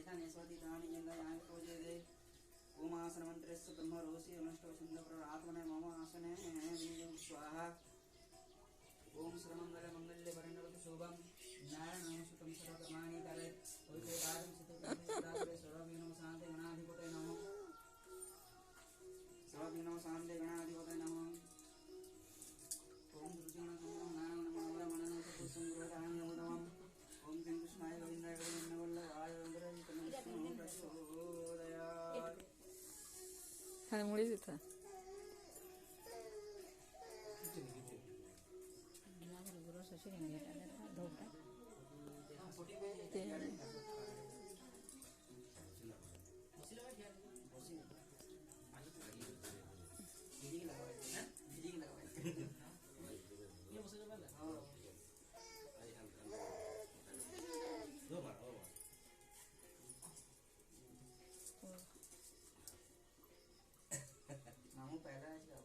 एतानि स्वतीतानि यन्दायानि पूजयते ओम आसन मंत्रस्य ब्रह्म रोषि अनुष्टव छंद आत्मने मम आसने बीजं स्वाहा ओम सर्वमंगल मंगल्य परिणत शुभम नारायण सुतम सर्वकर्माणि करे ओके दादं सितोते सर्वविघ्नो शान्ति गणाधिपते नमः सर्वविघ्नो शान्ति गणाधिपते नमः ओम दुर्जन नारायण मनोहर मनन पुष्पं ओम श्री कृष्णाय गोविंदाय गोविंदवल्लभाय वन्दे प्रचोदयात् हाँ मुड़ीच इथं गुरु सशी धोका ते नामो पहला है क्या